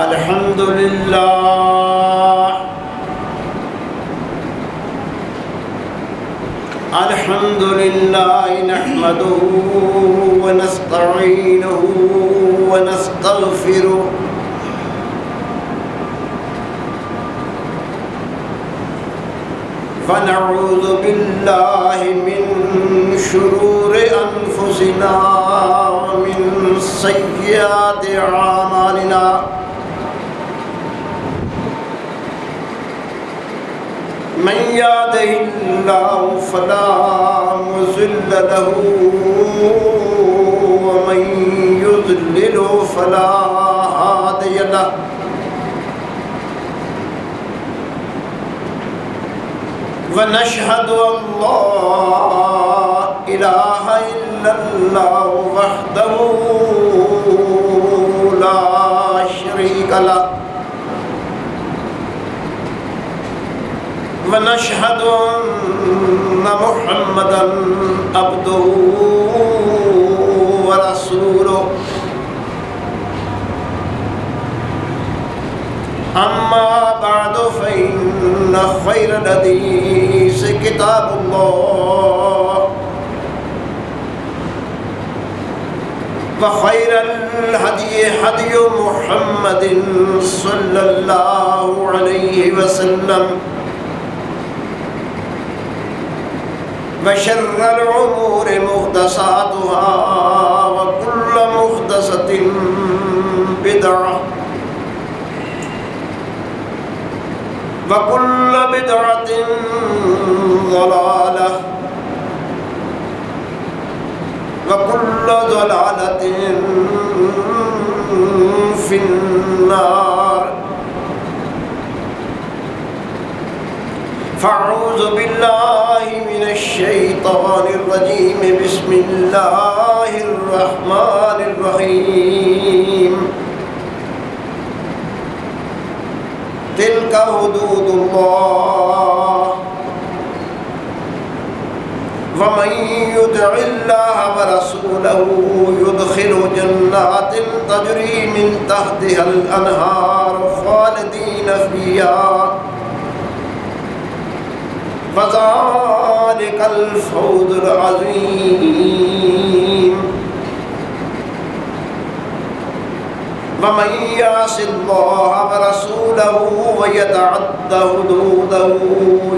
الحمد لله الحمد لله نحمده ونستعينه ونستغفره فنعوذ بالله من شرور أنفسنا ومن سيئات أعمالنا من يهده الله فلا مضل له ومن يضلل فلا هادي له ونشهد أن لا إله إلا الله وحده لا شريك له ونشهد أن محمدًا عبده ورسوله أما بعد فإن خير الحديث كتاب الله وخير الهدي هدي محمد صلى الله عليه وسلم وشر الأمور محدثاتها وكل محدثة بدعة وكل بدعة ضلالة وكل ضلالة في النار فأعوذ بالله من الشيطان الرجيم بسم الله الرحمن الرحيم تلك حدود الله ومن يطع الله ورسوله يدخل جنات تجري من تحتها الأنهار خالدين فيها وذلك الفوز العظيم ومن يعص الله ورسوله ويتعد حدوده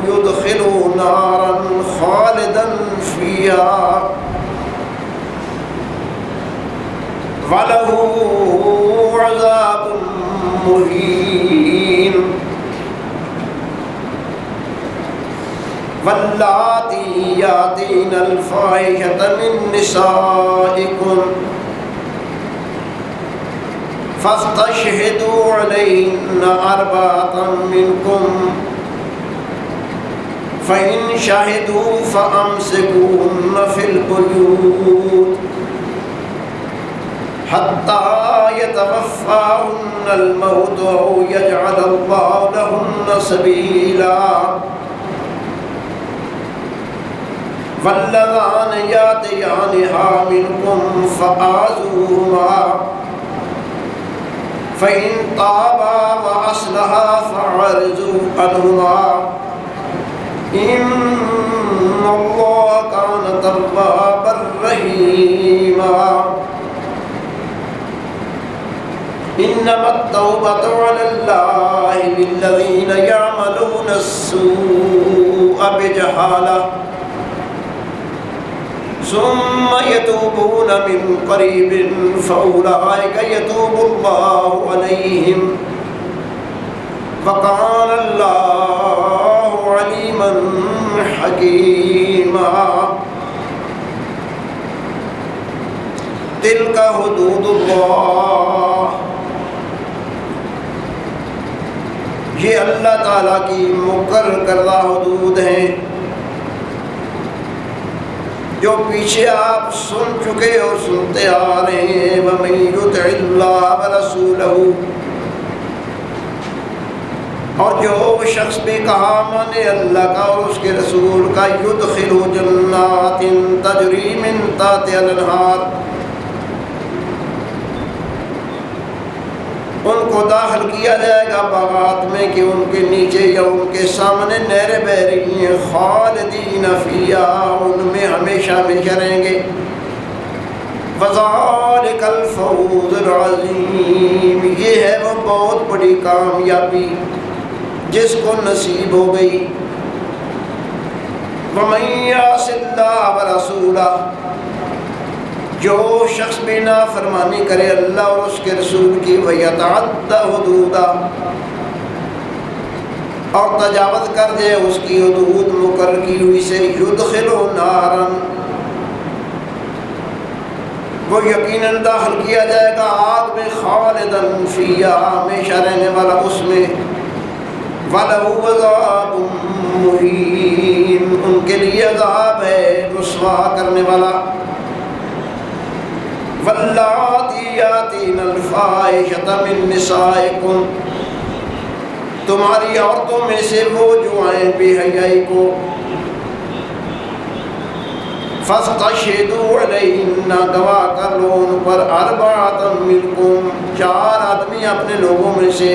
يدخله نارا خالدا فيها وله عذاب مهين واللاتي يأتين الفاحشة من نسائكم فاستشهدوا عليهن أربعة منكم فإن شهدوا فأمسكوهن في البيوت حتى يتوفاهن الموت أو يجعل الله لهن سبيلا واللذان يأتيانها منكم فآذوهما فإن تابا وأصلحا فأعرضوا عنهما إن الله كان توابا رحيما إنما التوبة على الله للذين يعملون السوء بجهالة ثم يتوبون من قريب فأولئك يتوب الله عليهم وكان الله عليما حكيما تلك حدود اللہ، یہ اللہ تعالیٰ کی مقرر کردہ حدود ہیں جو پیچھے آپ سن چکے اور سنتے آ رہے ہیں۔ وَمَن يُطِعِ اللَّهَ وَرَسُولَهُ، اور جو شخص بھی کہا مانے اللہ کا اور اس کے رسول کا، يُدْخِلُ جَنَّاتٍ تَجْرِي مِن تَحْتِهَا الْأَنْهَارُ، ان کو داخل کیا جائے گا باغات میں کہ ان کے نیچے یا ان کے سامنے نہریں بہ رہی ہیں، خالدین فیہا، ان میں ہمیشہ ہمیشہ رہیں گے۔ وذالک الفوز العظیم، یہ ہے وہ بہت بڑی کامیابی جس کو نصیب ہو گئی۔ ومن یعص اللہ ورسولہ، جو شخص بھی نافرمانی کرے اللہ اور اس کے رسول کی، ویتعد حدودہ، اور تجاوز کر دے اس کی حدود مقرر کی ہوئی سے، یدخلہ نارا، وہ یقیناً داخل کیا جائے گا آگ میں، خالداً فیہا، ہمیشہ رہنے والا اس میں، وَلَهُ عَذَابٌ مُّهِینٌ، ان کے لیے عذاب ہے رسوا کرنے والا۔ وَاللَّاتِي یَأْتِینَ الْفَاحِشَةَ مِن نِّسَائِکُمْ، تمہاری عورتوں میں سے وہ جو آئیں بے حیائی کو، فَاسْتَشْهِدُوا عَلَيْهِنَّ، گواہ کر لو ان پر، أَرْبَعَةً مِّنْکُمْ، 4 آدمی اپنے لوگوں میں سے،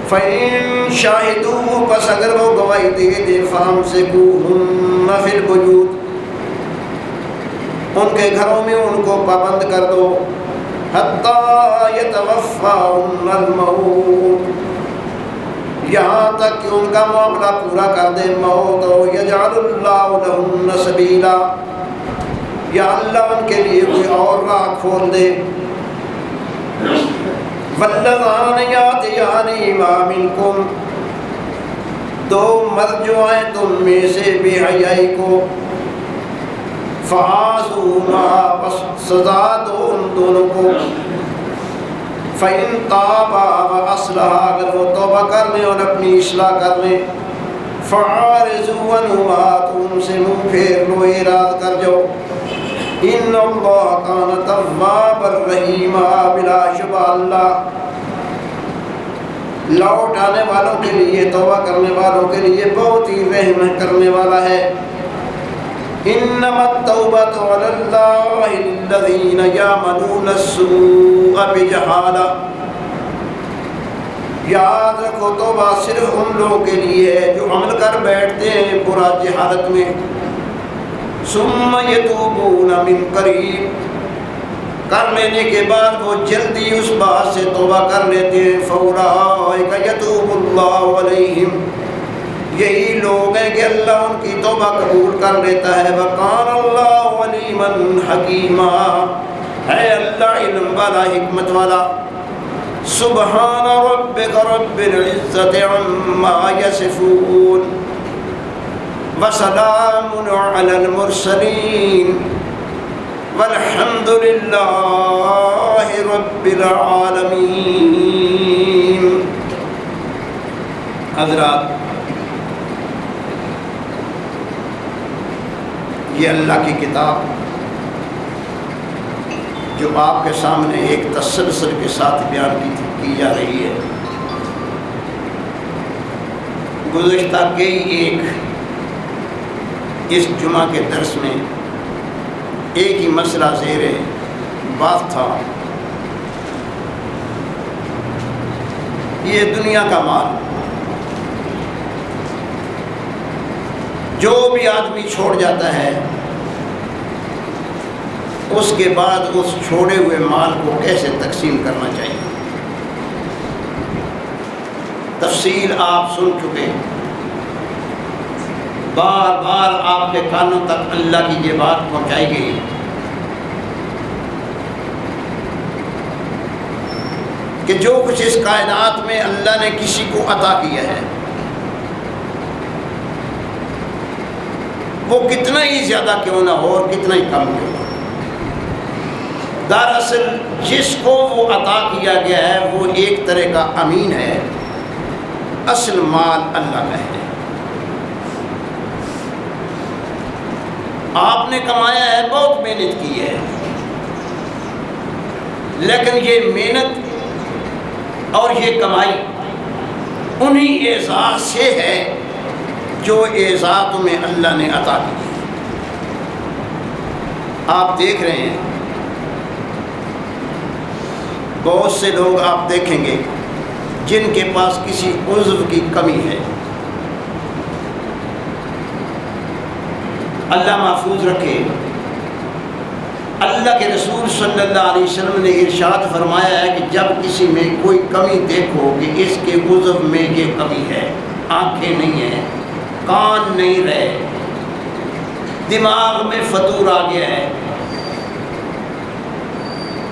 فَإِن شَاهِدُوا، پس اگر وہ گواہی دے دیں، فَأَمْسِكُوهُنَّ فِي الْبُيُوتِ، ان کے گھروں میں ان کو پابند کر دو، حَتَّى يَتَوَفَّاهُنَّ الْمَوْتُ، یہاں تک کہ ان کا معاملہ پورا کر دے موت، یجعل اللہ لہن سبیلا، یا اللہ ان کے لیے کوئی اور راہ کھول دے۔ واللذان یاتیانہما منکم، 2 مرد جو آئیں تم میں سے بے حیائی کو، فعاذوہما، بس سزا دو ان دونوں کو، فَإِن تَابَا وَأَصْلَحَا، اگر وہ توبہ کر لیں اور اپنی اصلاح کر لیں، فَعَارِضُوا عَنْهُمَا، تو ان سے منہ پھیر لو، اعراض کر جاؤ۔ إِنَّ اللَّهَ كَانَ تَوَّابًا رَحِيمًا، بلا شبہ اللہ لوٹ آنے والوں کے لیے، توبہ کرنے والوں کے لیے بہت ہی رحم کرنے والا ہے۔ إِنَّمَا التَّوْبَةُ عَلَى اللَّهِ لِلَّذِينَ يَعْمَلُونَ السُّوءَ بِجَهَالَةٍ، یاد رکھو توبہ صرف ان لوگوں کے لیے ہے جو عمل کر بیٹھتے ہیں برا جہالت میں، ثُمَّ يَتُوبُونَ مِن قَرِيبٍ، کر لینے کے بعد وہ جلدی اس بات سے توبہ کر لیتے ہیں، فَأُولَٰئِکَ يَتُوبُ اللَّهُ عَلَيْهِمْ، یہی لوگ ہیں کہ اللہ ان کی توبہ قبول کر لیتا ہے۔ وَقَانَ اللَّهُ عَلِيمًا حَكِيمًا، ہے اللہ علم والا، حکمت والا۔ سبحان ربک رب العزة عما یصفون، وسلام علی المرسلین، والحمد للہ رب العالمین۔ حضرات، یہ اللہ کی کتاب جو آپ کے سامنے ایک تسلسل کے ساتھ بیان کی جا رہی ہے، گزشتہ کئی ایک اس جمعہ کے درس میں ایک ہی مسئلہ زیر بات تھا، یہ دنیا کا مال جو بھی آدمی چھوڑ جاتا ہے، اس کے بعد اس چھوڑے ہوئے مال کو کیسے تقسیم کرنا چاہیے۔ تفصیل آپ سن چکے، بار بار آپ کے کانوں تک اللہ کی یہ بات پہنچائی گئی کہ جو کچھ اس کائنات میں اللہ نے کسی کو عطا کیا ہے، وہ کتنا ہی زیادہ کیوں نہ ہو اور کتنا ہی کم کیوں نہ ہو، دراصل جس کو وہ عطا کیا گیا ہے وہ ایک طرح کا امین ہے، اصل مال اللہ کا ہے۔ آپ نے کمایا ہے، بہت محنت کی ہے، لیکن یہ محنت اور یہ کمائی انہی اعزاز سے ہے جو اعزاز تمہیں اللہ نے عطا کی۔ آپ دیکھ رہے ہیں بہت سے لوگ آپ دیکھیں گے جن کے پاس کسی عضو کی کمی ہے، اللہ محفوظ رکھے۔ اللہ کے رسول صلی اللہ علیہ وسلم نے ارشاد فرمایا ہے کہ جب کسی میں کوئی کمی دیکھو کہ اس کے عضو میں یہ کمی ہے، آنکھیں نہیں ہیں، کان نہیں رہے، دماغ میں فطور آ گیا ہے،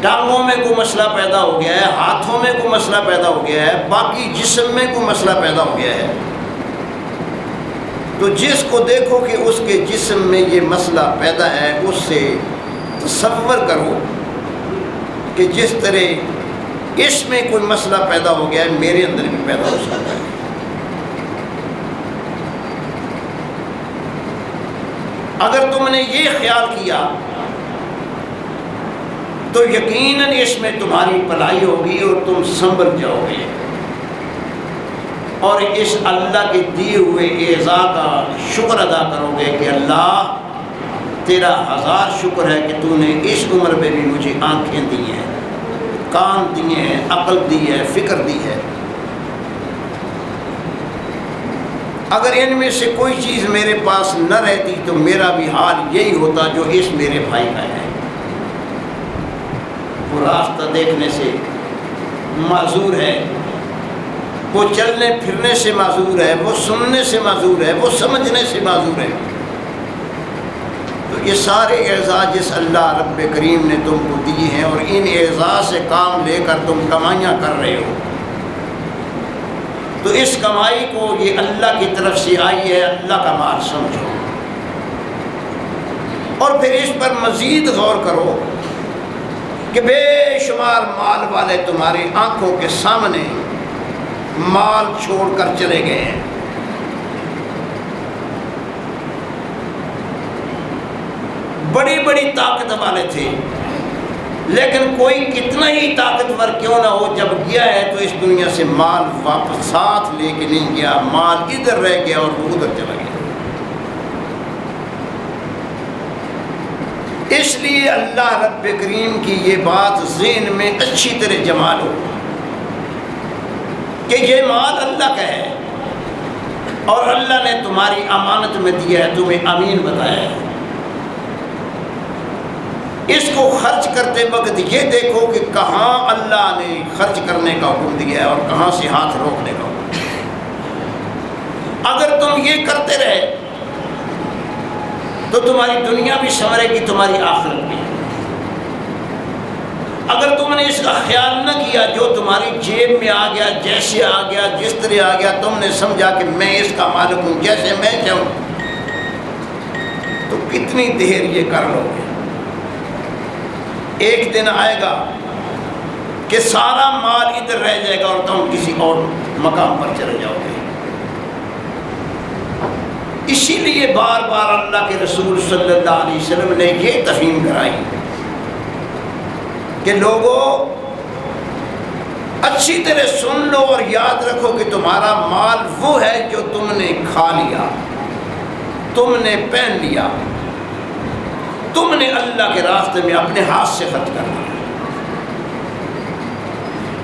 ٹانگوں میں کوئی مسئلہ پیدا ہو گیا ہے، ہاتھوں میں کوئی مسئلہ پیدا ہو گیا ہے، باقی جسم میں کوئی مسئلہ پیدا ہو گیا ہے، تو جس کو دیکھو کہ اس کے جسم میں یہ مسئلہ پیدا ہے، اس سے تصور کرو کہ جس طرح اس میں کوئی مسئلہ پیدا ہو گیا ہے میرے اندر بھی پیدا ہو سکتا ہے۔ اگر تم نے یہ خیال کیا تو یقیناً اس میں تمہاری بھلائی ہوگی اور تم سنبھل جاؤ گے، اور اس اللہ کے دیے ہوئے اعزاء کا شکر ادا کرو گے کہ اللہ تیرا ہزار شکر ہے کہ تو نے اس عمر میں بھی مجھے آنکھیں دی ہیں، کان دیے ہیں، عقل دی ہے، فکر دی ہے۔ اگر ان میں سے کوئی چیز میرے پاس نہ رہتی تو میرا بھی حال یہی ہوتا جو اس میرے بھائی کا ہے۔ وہ راستہ دیکھنے سے معذور ہے، وہ چلنے پھرنے سے معذور ہے، وہ سننے سے معذور ہے، وہ سمجھنے سے معذور ہے۔ تو یہ سارے اعزاز جس اللہ رب کریم نے تم کو دیے ہیں، اور ان اعزاز سے کام لے کر تم کمائیاں کر رہے ہو، تو اس کمائی کو یہ اللہ کی طرف سے آئی ہے، اللہ کا مال سمجھو، اور پھر اس پر مزید غور کرو کہ بے شمار مال والے تمہاری آنکھوں کے سامنے مال چھوڑ کر چلے گئے ہیں۔ بڑی بڑی طاقت والے تھے، لیکن کوئی کتنا ہی طاقتور کیوں نہ ہو، جب گیا ہے تو اس دنیا سے مال واپس ساتھ لے کے نہیں گیا، مال ادھر رہ گیا اور وہ ادھر چلا گیا۔ اس لیے اللہ رب کریم کی یہ بات ذہن میں اچھی طرح جما لو کہ یہ مال اللہ کا ہے، اور اللہ نے تمہاری امانت میں دیا ہے، تمہیں امین بتایا ہے۔ اس کو خرچ کرتے وقت یہ دیکھو کہ کہاں اللہ نے خرچ کرنے کا حکم دیا ہے اور کہاں سے ہاتھ روکنے کا حکم۔ اگر تم یہ کرتے رہے تو تمہاری دنیا بھی سنورے گی، تمہاری آخرت بھی۔ اگر تم نے اس کا خیال نہ کیا، جو تمہاری جیب میں آ گیا، جیسے آ گیا، جس طرح آ گیا، تم نے سمجھا کہ میں اس کا مالک ہوں جیسے میں چاہوں، تو کتنی دیر یہ کر لو گے؟ ایک دن آئے گا کہ سارا مال ادھر رہ جائے گا اور تم کسی اور مقام پر چلے جاؤ گے۔ اسی لیے بار بار اللہ کے رسول صلی اللہ علیہ وسلم نے یہ تفہیم کرائی کہ لوگوں اچھی طرح سن لو اور یاد رکھو کہ تمہارا مال وہ ہے جو تم نے کھا لیا، تم نے پہن لیا، تم نے اللہ کے راستے میں اپنے ہاتھ سے خرچ کرنا ہے۔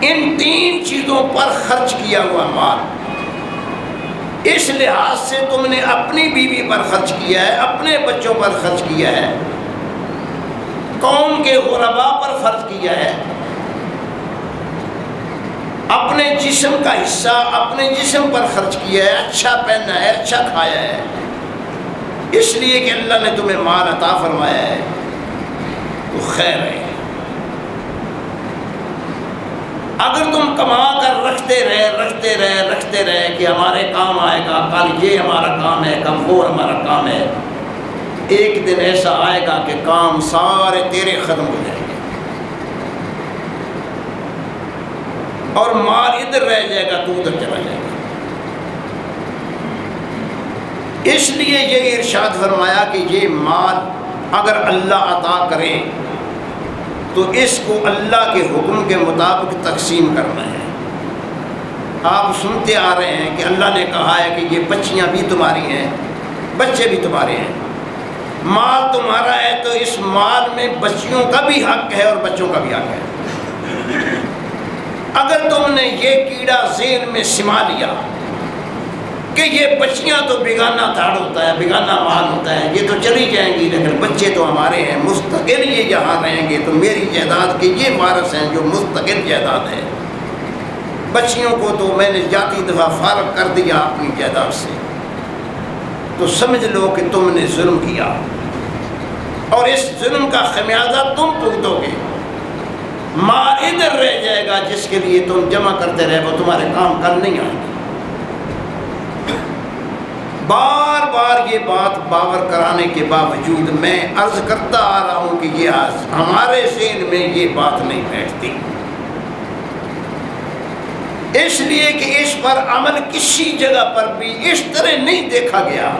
ان تین چیزوں پر خرچ کیا ہوا مال، اس لحاظ سے تم نے اپنی بیوی پر خرچ کیا ہے، اپنے بچوں پر خرچ کیا ہے، قوم کے غرباء پر خرچ کیا ہے، اپنے جسم کا حصہ اپنے جسم پر خرچ کیا ہے، اچھا پہنا ہے، اچھا کھایا ہے، اس لیے کہ اللہ نے تمہیں مال عطا فرمایا ہے تو خیر ہے۔ اگر تم کما کر رکھتے رہے کہ ہمارے کام آئے گا، کل یہ ہمارا کام ہے، کل وہ ہمارا کام ہے، ایک دن ایسا آئے گا کہ کام سارے تیرے ختم ہو جائیں گے اور مال ادھر رہ جائے گا، تو ادھر چلا جائے گا۔ اس لیے یہ ارشاد فرمایا کہ یہ مال اگر اللہ عطا کرے تو اس کو اللہ کے حکم کے مطابق تقسیم کرنا ہے۔ آپ سنتے آ رہے ہیں کہ اللہ نے کہا ہے کہ یہ بچیاں بھی تمہاری ہیں، بچے بھی تمہارے ہیں، مال تمہارا ہے، تو اس مال میں بچیوں کا بھی حق ہے اور بچوں کا بھی حق ہے۔ اگر تم نے یہ کیڑا ذہن میں سما لیا کہ یہ بچیاں تو بیگانہ دھاڑ ہوتا ہے، بیگانہ مال ہوتا ہے، یہ تو چلی جائیں گی، لیکن بچے تو ہمارے ہیں، مستقل یہ یہاں رہیں گے، تو میری جائیداد کے یہ وارث ہیں جو مستقل جائیداد ہے، بچیوں کو تو میں نے جاتی دفعہ فارغ کر دیا اپنی جائیداد سے، تو سمجھ لو کہ تم نے ظلم کیا اور اس ظلم کا خمیازہ تم بھگتو گے۔ مال ادھر رہ جائے گا جس کے لیے تم جمع کرتے رہے، وہ تمہارے کام کر نہیں آئے گا۔ بار بار یہ بات باور کرانے کے باوجود میں عرض کرتا آ رہا ہوں کہ یہ ہمارے ذہن میں یہ بات نہیں بیٹھتی، اس لیے کہ اس پر عمل کسی جگہ پر بھی اس طرح نہیں دیکھا گیا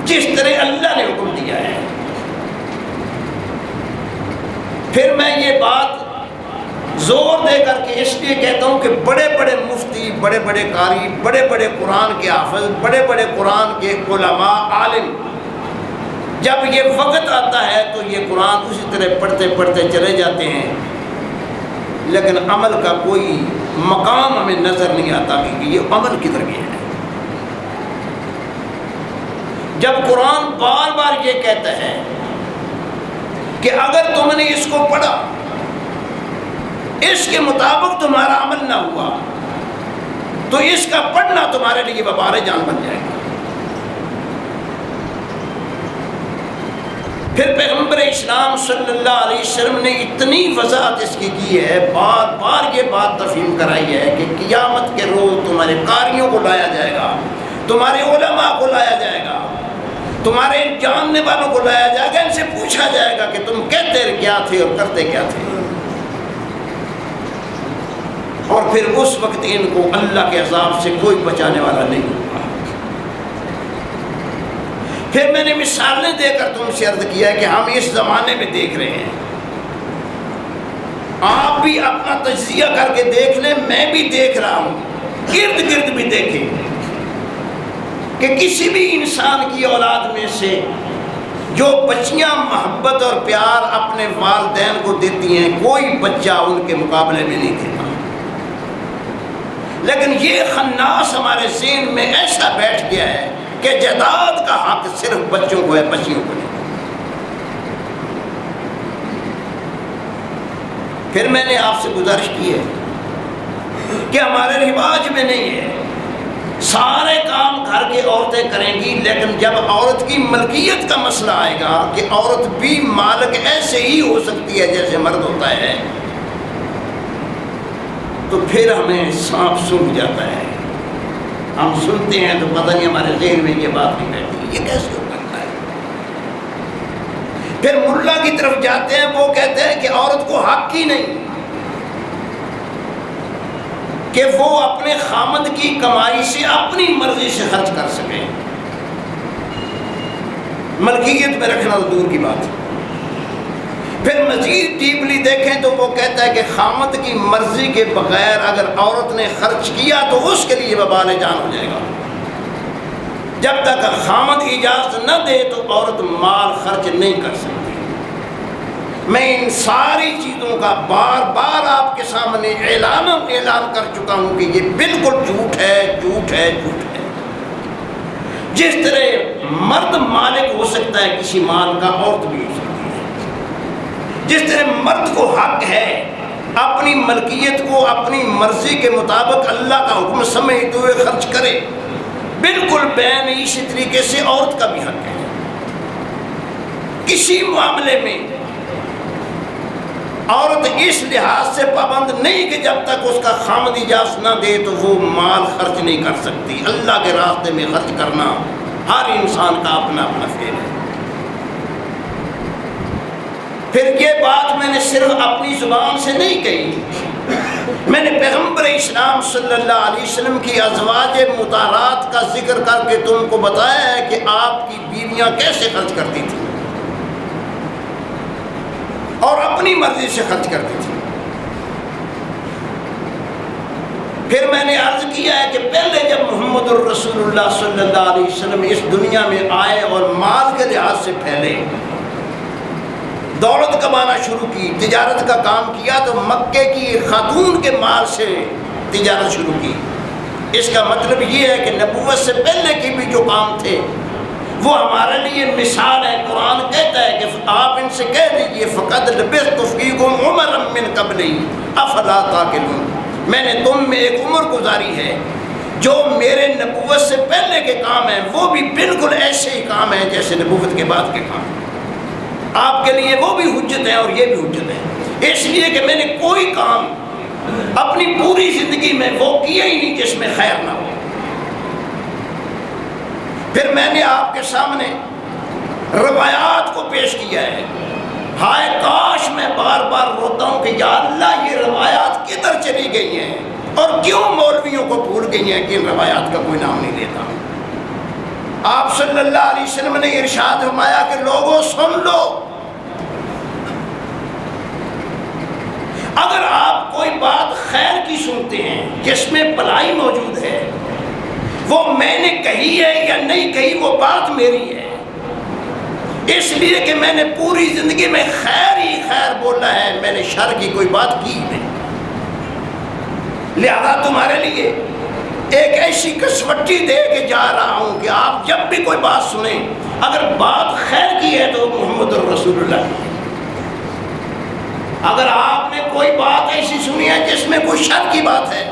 جس طرح اللہ نے حکم دیا ہے۔ پھر میں یہ بات زور دے کر کے اس لیے کہتا ہوں کہ بڑے بڑے مفتی، بڑے بڑے قاری، بڑے بڑے قرآن کے حافظ، بڑے بڑے قرآن کے علماء، عالم، جب یہ وقت آتا ہے تو یہ قرآن اسی طرح پڑھتے پڑھتے چلے جاتے ہیں، لیکن عمل کا کوئی مقام ہمیں نظر نہیں آتا کہ یہ عمل کدھر گیا ہے۔ جب قرآن بار بار یہ کہتا ہے کہ اگر تم نے اس کو پڑھا، اس کے مطابق تمہارا عمل نہ ہوا، تو اس کا پڑھنا تمہارے لیے وبال جان بن جائے گا۔ پھر پیغمبر اسلام صلی اللہ علیہ وسلم نے اتنی وضاحت اس کی ہے، بار بار یہ بات تفہیم کرائی ہے کہ قیامت کے روز تمہارے قاریوں کو لایا جائے گا، تمہارے علماء کو لایا جائے گا، تمہارے جاننے والوں کو لایا جائے گا، ان سے پوچھا جائے گا کہ تم کہتے کیا تھے اور کرتے کیا تھے، اور پھر اس وقت ان کو اللہ کے عذاب سے کوئی بچانے والا نہیں ہوگا۔ پھر میں نے مثالیں دے کر تم سے عرض کیا کہ ہم اس زمانے میں دیکھ رہے ہیں، آپ بھی اپنا تجزیہ کر کے دیکھ لیں، میں بھی دیکھ رہا ہوں، ارد گرد بھی دیکھیں کہ کسی بھی انسان کی اولاد میں سے جو بچیاں محبت اور پیار اپنے والدین کو دیتی ہیں، کوئی بچہ ان کے مقابلے میں نہیں دیتا، لیکن یہ خناس ہمارے ذہن میں ایسا بیٹھ گیا ہے کہ جائیداد کا حق صرف بچوں کو ہے، بچیوں کو نہیں۔ پھر میں نے آپ سے گزارش کی ہے کہ ہمارے رواج میں نہیں ہے، سارے کام گھر کی عورتیں کریں گی، لیکن جب عورت کی ملکیت کا مسئلہ آئے گا کہ عورت بھی مالک ایسے ہی ہو سکتی ہے جیسے مرد ہوتا ہے، تو پھر ہمیں سانپ سونگھ جاتا ہے، ہم سنتے ہیں تو پتہ نہیں ہمارے ذہن میں یہ بات نہیں بیٹھتی، یہ کیسے ہو سکتا ہے؟ پھر ملا کی طرف جاتے ہیں، وہ کہتے ہیں کہ عورت کو حق ہی نہیں کہ وہ اپنے خامد کی کمائی سے اپنی مرضی سے خرچ کر سکے، ملکیت میں رکھنا تو دور کی بات ہے۔ پھر مزید ڈیپلی دیکھیں تو وہ کہتا ہے کہ خامد کی مرضی کے بغیر اگر عورت نے خرچ کیا تو اس کے لیے وبال جان ہو جائے گا، جب تک خامد اجازت نہ دے تو عورت مال خرچ نہیں کر سکتی۔ میں ان ساری چیزوں کا بار بار آپ کے سامنے اعلان کر چکا ہوں کہ یہ بالکل جھوٹ ہے، جھوٹ ہے، جھوٹ ہے۔ جس طرح مرد مالک ہو سکتا ہے کسی مال کا، عورت بھی ہو سکتی ہے۔ جس طرح مرد کو حق ہے اپنی ملکیت کو اپنی مرضی کے مطابق اللہ کا حکم سمجھتے ہوئے خرچ کرے، بالکل بین اسی طریقے سے عورت کا بھی حق ہے۔ کسی معاملے میں عورت اس لحاظ سے پابند نہیں کہ جب تک اس کا خامد اجازت نہ دے تو وہ مال خرچ نہیں کر سکتی۔ اللہ کے راستے میں خرچ کرنا ہر انسان کا اپنا اپنا فعل ہے۔ پھر یہ بات میں نے صرف اپنی زبان سے نہیں کہی، میں نے پیغمبر اسلام صلی اللہ علیہ وسلم کی ازواج مطہرات کا ذکر کر کے تم کو بتایا ہے کہ آپ کی بیویاں کیسے خرچ کرتی تھیں اور اپنی مرضی سے خرچ کرتی تھی۔ پھر میں نے عرض کیا ہے کہ پہلے جب محمد الرسول اللہ صلی اللہ علیہ وسلم اس دنیا میں آئے اور مال کے لحاظ سے پھیلے، دولت کمانا شروع کی، تجارت کا کام کیا تو مکے کی خاتون کے مال سے تجارت شروع کی۔ اس کا مطلب یہ ہے کہ نبوت سے پہلے کی بھی جو کام تھے وہ ہمارے لیے مثال ہے۔ قرآن کہتا ہے کہ آپ ان سے کہہ دیجئے فَقَدْ لَبِثْتُ فِيكُمْ عُمَرًا مِّن قَبْلِي أَفَلَا تَعْقِلُونَ، میں نے تم میں ایک عمر گزاری ہے، جو میرے نبوت سے پہلے کے کام ہیں وہ بھی بالکل ایسے ہی کام ہیں جیسے نبوت کے بعد کے کام ہیں۔ آپ کے لیے وہ بھی حجت ہے اور یہ بھی حجت ہے، اس لیے کہ میں نے کوئی کام اپنی پوری زندگی میں وہ کیا ہی نہیں جس میں خیر نہ ہو۔ پھر میں نے آپ کے سامنے روایات کو پیش کیا ہے۔ ہائے کاش میں بار بار روتا ہوں کہ یا اللہ یہ روایات کدھر چلی گئی ہیں اور کیوں مولویوں کو بھول گئی ہیں کہ ان روایات کا کوئی نام نہیں لیتا۔ آپ صلی اللہ علیہ وسلم نے ارشاد فرمایا کہ لوگوں سن لو، اگر آپ کوئی بات خیر کی سنتے ہیں جس میں بھلائی موجود ہے، وہ میں نے کہی ہے یا نہیں کہی وہ بات میری ہے، اس لیے کہ میں نے پوری زندگی میں خیر ہی خیر بولا ہے، میں نے شر کی کوئی بات کی نہیں۔ لہذا تمہارے لیے ایک ایسی کسوٹی دے کے جا رہا ہوں کہ آپ جب بھی کوئی بات سنیں، اگر بات خیر کی ہے تو محمد الرسول اللہ کی ہے، اگر آپ نے کوئی بات ایسی سنی ہے جس میں کوئی شر کی بات ہے،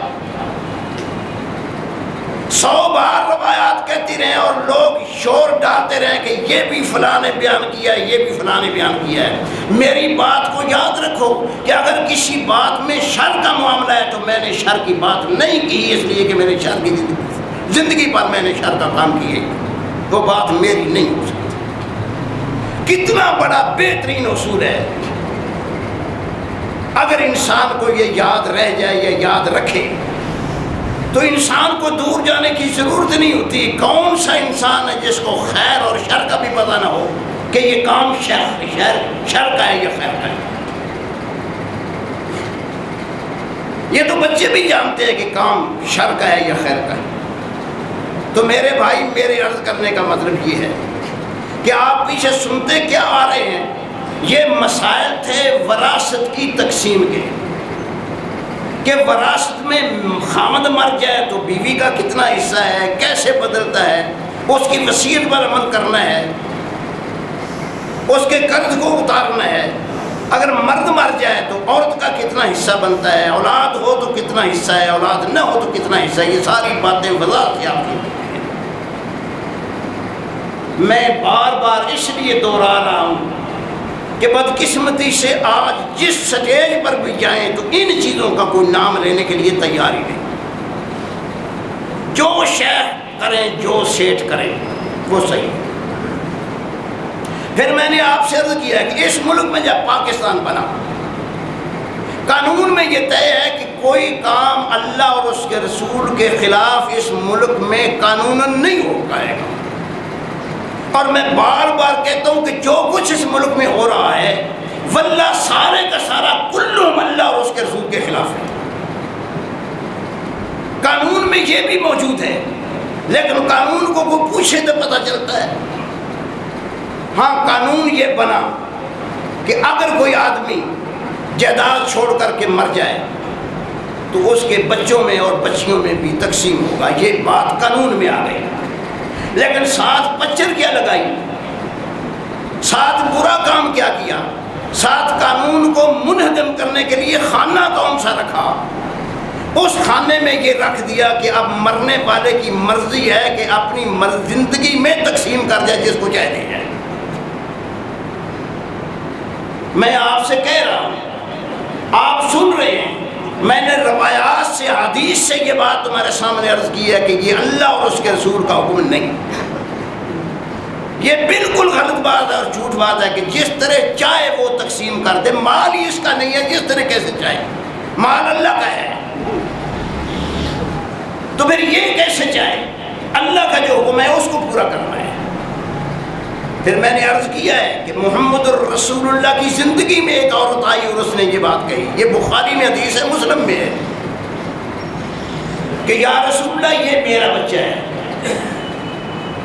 100 بار روایات کہتی رہیں اور لوگ شور ڈالتے رہیں کہ یہ بھی فلاں نے بیان کیا ہے، یہ بھی فلاں نے بیان کیا ہے، میری بات کو یاد رکھو کہ اگر کسی بات میں شر کا معاملہ ہے تو میں نے شر کی بات نہیں کی، اس لیے کہ میں نے شر کی زندگی پر میں نے شر کا کام کیا ہے، وہ بات میری نہیں ہو سکتی۔ کتنا بڑا بہترین اصول ہے، اگر انسان کو یہ یاد رہ جائے یا یاد رکھے تو انسان کو دور جانے کی ضرورت نہیں ہوتی۔ کون سا انسان ہے جس کو خیر اور شر کا بھی پتہ نہ ہو کہ یہ کام شر کا ہے یا خیر کا ہے؟ یہ تو بچے بھی جانتے ہیں کہ کام شر کا ہے یا خیر کا ہے۔ تو میرے بھائی، میرے عرض کرنے کا مطلب یہ ہے کہ آپ پیچھے سنتے کیا آ رہے ہیں، یہ مسائل تھے وراثت کی تقسیم کے، کہ وراثت میں خامد مر جائے تو بیوی کا کتنا حصہ ہے، کیسے بدلتا ہے، اس کی وصیت پر عمل کرنا ہے، اس کے قرض کو اتارنا ہے، اگر مرد مر جائے تو عورت کا کتنا حصہ بنتا ہے، اولاد ہو تو کتنا حصہ ہے، اولاد نہ ہو تو کتنا حصہ ہے، یہ ساری باتیں وضاحت سے آپ کی۔ میں بار بار اس لیے دوہرا رہا ہوں کہ بدقسمتی سے آج جس سٹیج پر بھی جائیں تو ان چیزوں کا کوئی نام لینے کے لیے تیاری نہیں۔ جو شیخ کریں، جو سیٹ کریں وہ صحیح ہے۔ پھر میں نے آپ سے عرض کیا کہ اس ملک میں جب پاکستان بنا، قانون میں یہ طے ہے کہ کوئی کام اللہ اور اس کے رسول کے خلاف اس ملک میں قانوناً نہیں ہو پائے گا۔ اور میں بار بار کہتا ہوں کہ جو کچھ اس ملک میں ہو رہا ہے واللہ سارے کا سارا کلہم اللہ اور اس کے رسول کے خلاف ہے۔ قانون میں یہ بھی موجود ہے، لیکن قانون کو کوئی پوچھے تو پتہ چلتا ہے۔ ہاں، قانون یہ بنا کہ اگر کوئی آدمی جائیداد چھوڑ کر کے مر جائے تو اس کے بچوں میں اور بچیوں میں بھی تقسیم ہوگا، یہ بات قانون میں آ گئی، لیکن ساتھ پچر کیا لگائی، ساتھ برا کام کیا کیا، ساتھ قانون کو منہدم کرنے کے لیے خانہ کون سا رکھا، اس خانے میں یہ رکھ دیا کہ اب مرنے والے کی مرضی ہے کہ اپنی زندگی میں تقسیم کر دے جس کو چاہے دے جائے۔ میں آپ سے کہہ رہا ہوں، آپ سن رہے ہیں، میں نے روایات سے، حدیث سے یہ بات تمہارے سامنے عرض کی ہے کہ یہ اللہ اور اس کے رسول کا حکم نہیں، یہ بالکل غلط بات ہے اور جھوٹ بات ہے کہ جس طرح چاہے وہ تقسیم کر دے، مال ہی اس کا نہیں ہے، جس طرح کیسے چاہے، مال اللہ کا ہے، تو پھر یہ کیسے چاہے، اللہ کا جو حکم ہے اس کو پورا کرنا ہے۔ پھر میں نے عرض کیا ہے کہ محمد الرسول اللہ کی زندگی میں ایک عورت آئی اور اس نے یہ بات کہی، یہ بخاری میں حدیث ہے، مسلم میں ہے، کہ یا رسول اللہ یہ میرا بچہ ہے،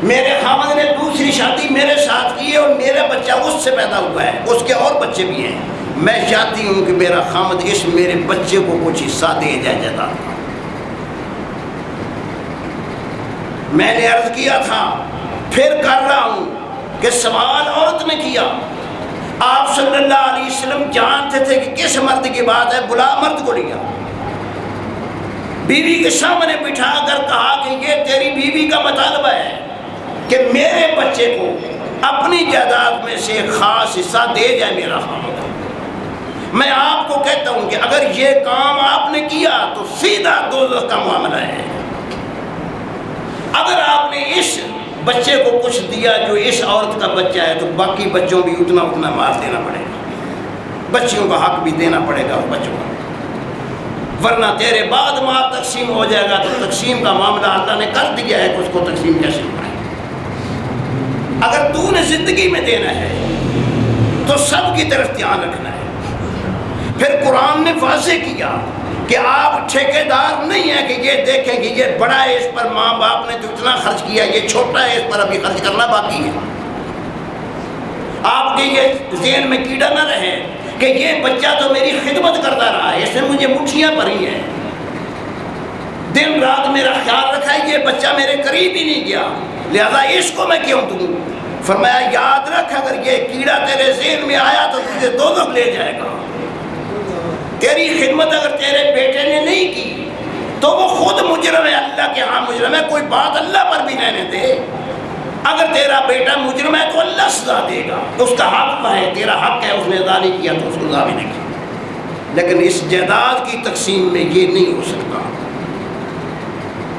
میرے خاوند نے دوسری شادی میرے ساتھ کی ہے اور میرا بچہ اس سے پیدا ہوا ہے، اس کے اور بچے بھی ہیں، میں چاہتی ہوں کہ میرا خاوند اس میرے بچے کو کچھ حصہ دے جائے جائیداد کا۔ میں نے عرض کیا تھا، پھر کر رہا ہوں کہ سوال عورت نے کیا، آپ صلی اللہ علیہ وسلم جانتے تھے کہ کس مرد کی بات ہے، بلا مرد کو لیا، بیوی کے سامنے بٹھا کر کہا کہ یہ تیری بیوی کا مطالبہ ہے کہ میرے بچے کو اپنی جائیداد میں سے خاص حصہ دے جائے میرا خاوند۔ میں آپ کو کہتا ہوں کہ اگر یہ کام آپ نے کیا تو سیدھا دوزخ کا معاملہ ہے۔ اگر آپ نے اس بچے کو کچھ دیا جو اس عورت کا بچہ ہے تو باقی بچوں بھی اتنا اتنا مال دینا پڑے گا، بچیوں کا حق بھی دینا پڑے گا اس بچوں کو، ورنہ تیرے بعد مال تقسیم ہو جائے گا تو تقسیم کا معاملہ اللہ نے کر دیا ہے کہ اس کو تقسیم کیسے کرے۔ اگر تو نے زندگی میں دینا ہے تو سب کی طرف دھیان رکھنا ہے۔ پھر قرآن نے واضح کیا کہ آپ ٹھیکیدار نہیں ہیں کہ یہ دیکھیں کہ یہ بڑا ہے اس پر ماں باپ نے تو اتنا خرچ کیا، یہ چھوٹا ہے اس پر ابھی خرچ کرنا باقی ہے۔ آپ کے یہ ذہن میں کیڑا نہ رہے کہ یہ بچہ تو میری خدمت کرتا رہا ہے، اس نے مجھے مٹھیاں بھری ہیں، دن رات میرا خیال رکھا ہے، یہ بچہ میرے قریب ہی نہیں گیا، لہذا اس کو میں کیوں دوں؟ فرمایا یاد رکھ اگر یہ کیڑا تیرے ذہن میں آیا تو تجھے دوزخ لے جائے گا۔ تیری خدمت اگر تیرے بیٹے نے نہیں کی تو وہ خود مجرم ہے، اللہ کے ہاں مجرم ہے، کوئی بات اللہ پر بھی رہنے دے۔ اگر تیرا بیٹا مجرم ہے تو اللہ سزا دے گا، اس کا حق ہے، تیرا حق ہے، اس نے ادا نہیں کیا تو اس کو ادا بھی نہیں کیا۔ لیکن اس جائیداد کی تقسیم میں یہ نہیں ہو سکتا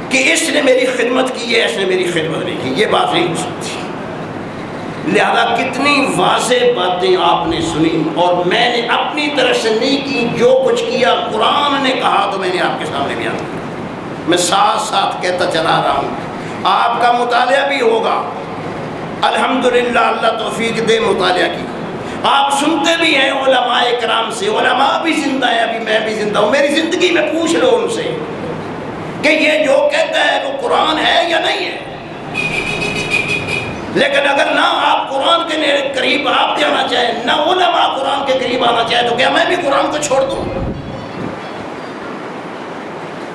کہ اس نے میری خدمت کی ہے، اس نے میری خدمت نہیں کی، یہ بات نہیں ہو سکتی۔ لہذا کتنی واضح باتیں آپ نے سنی اور میں نے اپنی طرف سے نہیں کی، جو کچھ کیا قرآن نے کہا تو میں نے آپ کے سامنے بیان کیا۔ میں ساتھ ساتھ کہتا چلا رہا ہوں، آپ کا مطالعہ بھی ہوگا، الحمدللہ اللہ توفیق دے مطالعہ کی۔ آپ سنتے بھی ہیں علماء کرام سے، علماء بھی زندہ ہیں، ابھی میں بھی زندہ ہوں، میری زندگی میں پوچھ لو ان سے کہ یہ جو کہتا ہے وہ قرآن ہے یا نہیں ہے۔ لیکن اگر نہ آپ قرآن کے قریب آپ جانا چاہیں، نہ علماء قرآن کے قریب آنا چاہیں تو کیا میں بھی قرآن کو چھوڑ دوں؟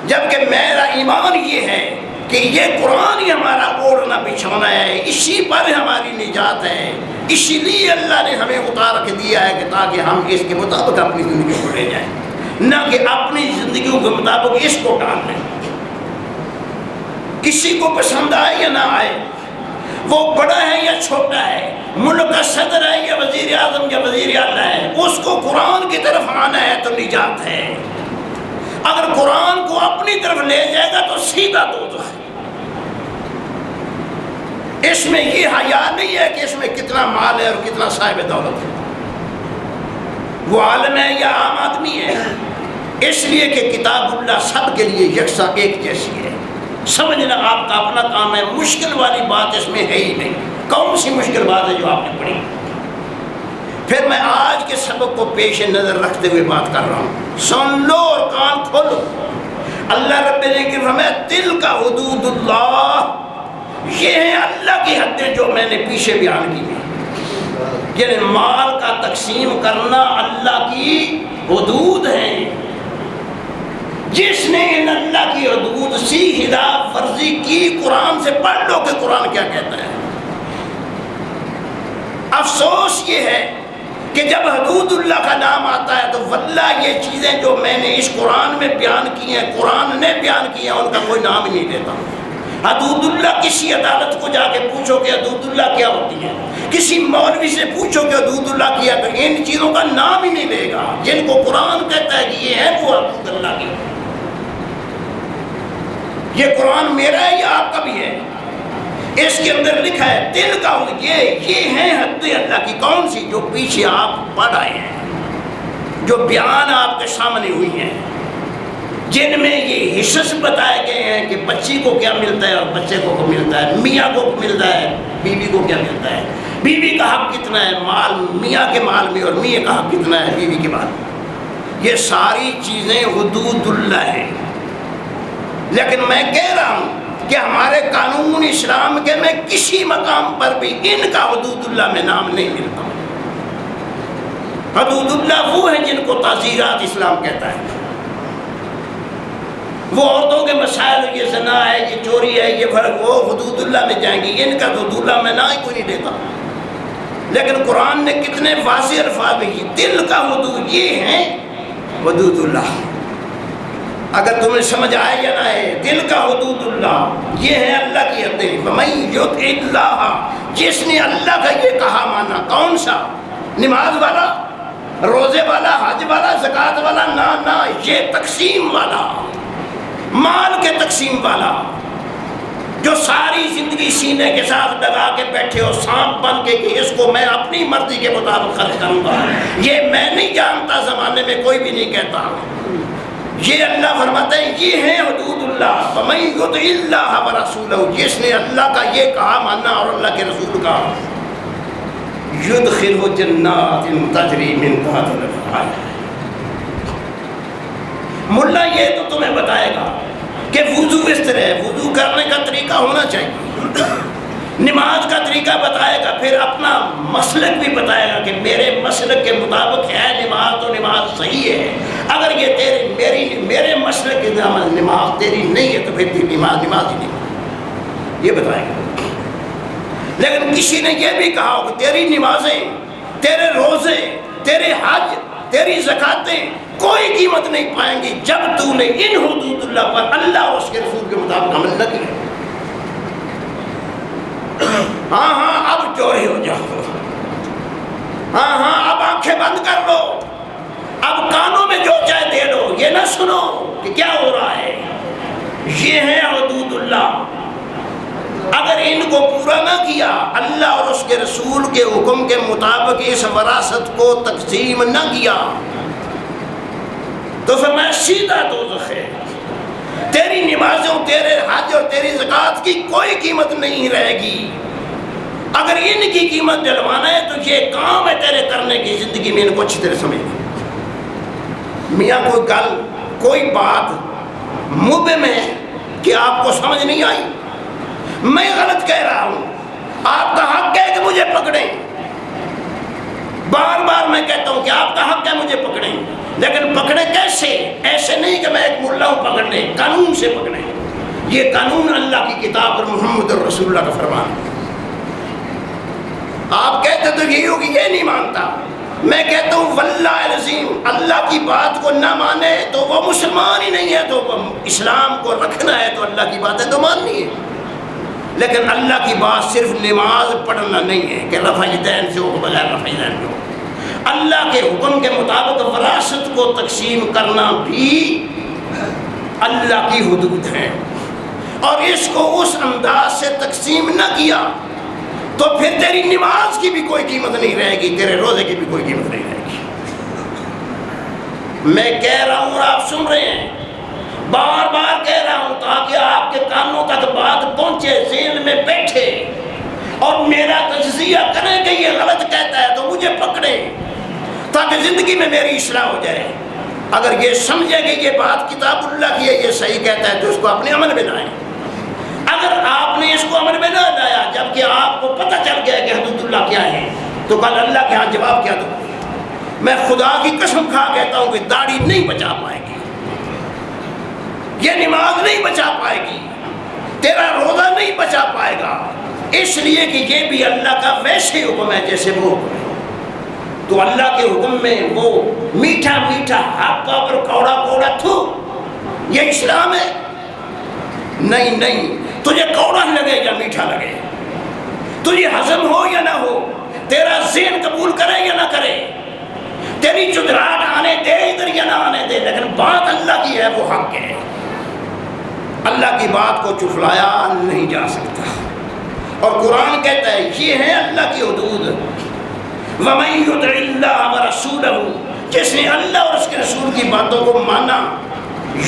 جبکہ میرا ایمان یہ ہے کہ یہ قرآن ہی ہمارا اوڑھنا بچھونا ہے، اسی پر ہماری نجات ہے، اسی لیے اللہ نے ہمیں اتار کے دیا ہے کہ تاکہ ہم اس کے مطابق اپنی زندگی کو لے جائیں، نہ کہ اپنی زندگیوں کے مطابق اس کو ٹال لیں۔ کسی کو پسند آئے یا نہ آئے، وہ بڑا ہے یا چھوٹا ہے، ملک کا صدر ہے یا وزیر اعظم یا وزیر اعلیٰ ہے، اس کو قرآن کی طرف آنا ہے تو نجات ہے۔ اگر قرآن کو اپنی طرف لے جائے گا تو سیدھا دوزخ ہے۔ اس میں یہ حیا نہیں ہے کہ اس میں کتنا مال ہے اور کتنا صاحب دولت ہے، وہ عالم ہے یا عام آدمی ہے، اس لیے کہ کتاب اللہ سب کے لیے یکساں ایک جیسی ہے۔ سمجھنا آپ کا اپنا کام ہے، مشکل والی بات اس میں ہے ہی نہیں۔ کون سی مشکل بات ہے جو آپ نے پڑھی؟ پھر میں آج کے سبق کو پیش نظر رکھتے ہوئے بات کر رہا ہوں، سن لو اور کان کھولو۔ اللہ رب نے فرمایا تل کا حدود اللہ، یہ ہیں اللہ کی حدیں جو میں نے پیچھے بیان کی ہیں، یعنی مال کا تقسیم کرنا اللہ کی حدود ہیں۔ جس نے ان اللہ کی حدود سی خلاف ورزی کی، قرآن سے پڑھ لو کہ قرآن کیا کہتا ہے۔ افسوس یہ ہے کہ جب حدود اللہ کا نام آتا ہے تو واللہ یہ چیزیں جو میں نے اس قرآن میں بیان کی ہیں، قرآن نے بیان کی ہیں، ان کا کوئی نام ہی نہیں دیتا۔ حدود اللہ کسی عدالت کو جا کے پوچھو کہ حدود اللہ کیا ہوتی ہے، کسی مولوی سے پوچھو کہ حدود اللہ کیا، تو ان چیزوں کا نام ہی نہیں لے گا جن کو قرآن کہتا ہے کہ یہ ہے وہ حدود اللہ کی۔ یہ قرآن میرا ہے یا آپ کا بھی ہے؟ اس کے اندر لکھا ہے دل کا یہ ہے حد اللہ کی، کون سی؟ جو پیچھے آپ پڑھ آئے ہیں، جو بیان آپ کے سامنے ہوئی ہیں، جن میں یہ حصص بتائے گئے ہیں کہ بچی کو کیا ملتا ہے اور بچے کو ملتا ہے، میاں کو ملتا ہے، بیوی کو کیا ملتا ہے، بیوی کا حق کتنا ہے مال میاں کے مال میں، اور میاں کا حق کتنا ہے بیوی کے مال میں۔ یہ ساری چیزیں حدود اللہ ہیں۔ لیکن میں کہہ رہا ہوں کہ ہمارے قانون اسلام کے میں کسی مقام پر بھی ان کا حدود اللہ میں نام نہیں ملتا۔ حدود اللہ وہ ہیں جن کو تعزیرات اسلام کہتا ہے، وہ عورتوں کے مسائل، یہ زنا ہے، یہ چوری ہے، یہ فرق، وہ حدود اللہ میں جائیں گی، ان کا حدود اللہ میں نہ ہی کوئی نہیں دیتا۔ لیکن قرآن نے کتنے واضح الفاظ میں یہ دل کا حدود یہ ہیں حدود اللہ۔ اگر تمہیں سمجھ آئے یا نہ آئے، دل کا حدود اللہ یہ ہے اللہ کی حدیں۔ فَمَن يُطِعِ اللَّهَ، جس نے اللہ کا یہ کہا مانا، کون سا؟ نماز والا، روزے والا، حج والا، زکوٰۃ والا، نہ یہ تقسیم والا، مال کے تقسیم والا، جو ساری زندگی سینے کے ساتھ لگا کے بیٹھے ہو سانپ بن کے کہ اس کو میں اپنی مرضی کے مطابق خرچ کروں گا، یہ میں نہیں جانتا، زمانے میں کوئی بھی نہیں کہتا۔ یہ اللہ فرماتے ہیں یہ ہے حدود اللہ۔ فَمَن يُطِعِ اللَّهَ وَرَسُولَهُ، جس نے اللہ کا یہ کہا ماننا اور اللہ کے رسول کا، يُدْخِلْهُ جَنَّاتٍ تَجْرِي مِن تَحْتِهَا الْأَنْهَارُ۔ ملا یہ تو تمہیں بتائے گا کہ وضو اس طرح ہے، وضو کرنے کا طریقہ ہونا چاہیے، نماز کا طریقہ بتائے گا، پھر اپنا مسلک بھی بتائے گا کہ میرے مسلک کے مطابق ہے نماز تو نماز صحیح ہے، اگر یہ میرے مسلک کی نماز تیری نہیں ہے تو پھر تیری نماز ہی نہیں، یہ بتائے گا۔ لیکن کسی نے یہ بھی کہا کہ تیری نمازیں، تیرے روزے، تیرے حج، تیری زکاتیں کوئی قیمت نہیں پائیں گی جب تو نے ان حدود اللہ پر اللہ اور اس کے رسول کے مطابق عمل نہ کیا۔ ہاں اب چوری ہو جاؤ، ہاں اب آنکھیں بند کر لو، اب کانوں میں جو چاہے دے لو، یہ نہ سنو کہ کیا ہو رہا ہے۔ یہ ہے حدود اللہ۔ اگر ان کو پورا نہ کیا، اللہ اور اس کے رسول کے حکم کے مطابق اس وراثت کو تقسیم نہ کیا، تو فرمایا سیدھا دوزخ ہے۔ تیری نمازوں، تیرے حج اور تیری زکوٰۃ کی کوئی قیمت نہیں رہے گی۔ اگر ان کی قیمت دلوانا ہے تو یہ کام ہے تیرے کرنے کی، زندگی میں ان کو اچھی طرح سمجھ۔ میاں کوئی گل، کوئی بات مبہم ہے کہ آپ کو سمجھ نہیں آئی، میں غلط کہہ رہا ہوں، آپ کا حق ہے کہ مجھے پکڑیں، بار بار میں کہتا ہوں کہ آپ کا حق ہے مجھے پکڑیں، لیکن پکڑیں کیسے؟ ایسے نہیں کہ میں ایک ملا ہوں پکڑ لیں، قانون سے پکڑیں۔ یہ قانون اللہ کی کتاب اور محمد رسول اللہ کا فرمان ہے۔ آپ کہتے تو یہی ہوگی، یہ نہیں مانتا، میں کہتا ہوں واللہ العظیم اللہ کی بات کو نہ مانے تو وہ مسلمان ہی نہیں ہے، تو اسلام کو رکھنا ہے تو اللہ کی باتیں تو ماننی ہے۔ لیکن اللہ کی بات صرف نماز پڑھنا نہیں ہے کہ رفع یدین سے ہو، بغیر رفع یدین سے ہو۔ اللہ کے حکم کے مطابق وراثت کو تقسیم کرنا بھی اللہ کی حدود ہے، اور اس کو اس انداز سے تقسیم نہ کیا تو پھر تیری نماز کی بھی کوئی قیمت نہیں رہے گی، تیرے روزے کی بھی کوئی قیمت نہیں رہے گی۔ میں کہہ رہا ہوں اور آپ سن رہے ہیں، بار بار کہہ رہا ہوں تاکہ آپ کے کانوں تک بات پہنچے، ذہن میں بیٹھے اور میرا تجزیہ کریں کہ یہ غلط کہتا ہے تو مجھے پکڑیں، تاکہ زندگی میں میری اصلاح ہو جائے۔ اگر یہ سمجھے کہ یہ بات کتاب اللہ کی ہے، یہ صحیح کہتا ہے، تو اس کو اپنے عمل میں لائیں۔ اگر آپ نے اس کو عمل میں نہ لایا جبکہ آپ کو پتہ چل گیا کہ حدود اللہ کیا ہے، تو کل اللہ کے ہاں جواب کیا دوں؟ میں خدا کی قسم کھا کہتا ہوں کہ داڑھی نہیں بچا پائے گی، یہ نماز نہیں بچا پائے گی، تیرا روزہ نہیں بچا پائے گا، اس لیے کہ یہ بھی اللہ کا ویسے حکم ہے جیسے وہ حکم ہے۔ تو اللہ کے حکم میں وہ میٹھا میٹھا حق اور کوڑا کوڑا تھو، یہ اسلام ہے؟ نہیں نہیں، تجھے کوڑا لگے یا میٹھا لگے، تجھے ہضم ہو یا نہ ہو، تیرا ذہن قبول کرے یا نہ کرے، تیری چدراہٹ آنے دے ادھر یا نہ آنے دے، لیکن بات اللہ کی ہے، وہ حق ہے۔ اللہ کی بات کو چٹلایا نہیں جا سکتا، اور قرآن کہتا ہے یہ ہے اللہ کی حدود۔ وَمَن يُطِعِ اللَّهَ وَرَسُولَهُ، جس نے اللہ اور اس کے رسول کی باتوں کو مانا،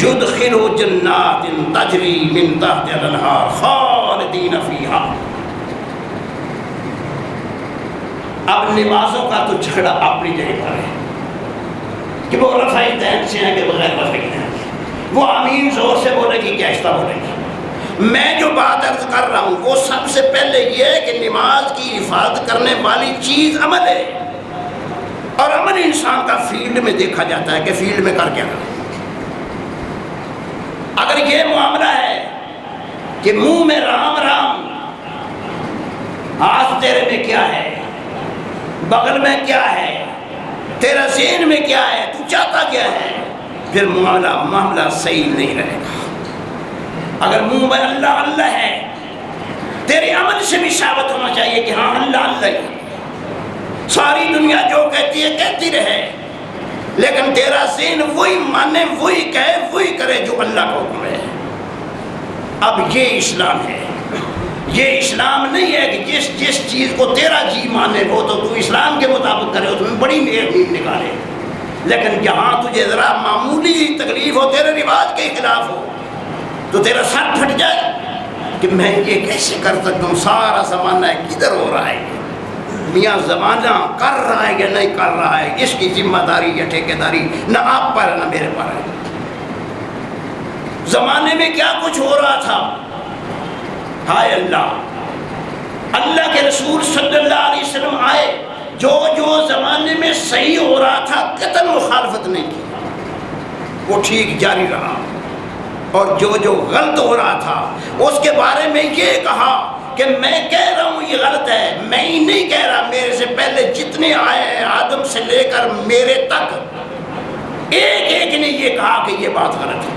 يُدْخِلْهُ جَنَّاتٍ تَجْرِي مِن تَحْتِهَا الْأَنْهَارُ خَالِدِينَ فِيهَا۔ اب نمازوں کا تو جھگڑا اپنی جگہ پر ہے کہ وہ رفع یدین سے ہیں کہ بغیر رفع یدین سے، وہ آمین زور سے بولے گی کہ آہستہ بولے گی۔ میں جو سے پہلے یہ ہے کہ نماز کی حفاظت کرنے والی چیز عمل ہے، اور عمل انسان کا فیلڈ میں دیکھا جاتا ہے کہ فیلڈ میں کر کیا کرے۔ اگر یہ معاملہ ہے کہ منہ میں رام رام، ہاتھ تیرے میں کیا ہے، بغل میں کیا ہے، تیرا ذہن میں کیا ہے، تو چاہتا کیا ہے، پھر معاملہ صحیح نہیں رہے گا۔ اگر منہ میں اللہ اللہ ہے، تیرے عمل سے بھی ثابت ہونا چاہیے کہ ہاں اللہ اللہ ہے۔ ساری دنیا جو کہتی ہے کہتی رہے، لیکن تیرا ذہن وہی مانے، وہی کہے، وہی کرے جو اللہ کا حکم ہے۔ اب یہ اسلام ہے۔ یہ اسلام نہیں ہے کہ جس چیز کو تیرا جی مانے وہ تو اسلام کے مطابق کرے، تمہیں بڑی نیک نکالے، لیکن جہاں تجھے ذرا معمولی تکلیف ہو، تیرے رواج کے خلاف ہو، تو تیرا سر پھٹ جائے کہ میں یہ کیسے کر سکتا ہوں، سارا زمانہ ہے کدھر ہو رہا ہے، میاں زمانہ کر رہا ہے یا نہیں کر رہا ہے، اس کی ذمہ داری یا ٹھیکیداری نہ آپ پر ہے نہ میرے پر ہے۔ زمانے میں کیا کچھ ہو رہا تھا، ہائے اللہ کے رسول صلی اللہ علیہ وسلم آئے، جو زمانے میں صحیح ہو رہا تھا قطعاً مخالفت نہیں کی، وہ ٹھیک جاری رہا، اور جو غلط ہو رہا تھا اس کے بارے میں یہ کہا کہ میں کہہ رہا ہوں یہ غلط ہے، میں ہی نہیں کہہ رہا، میرے سے پہلے جتنے آئے ہیں آدم سے لے کر میرے تک ایک ایک نے یہ کہا کہ یہ بات غلط ہے۔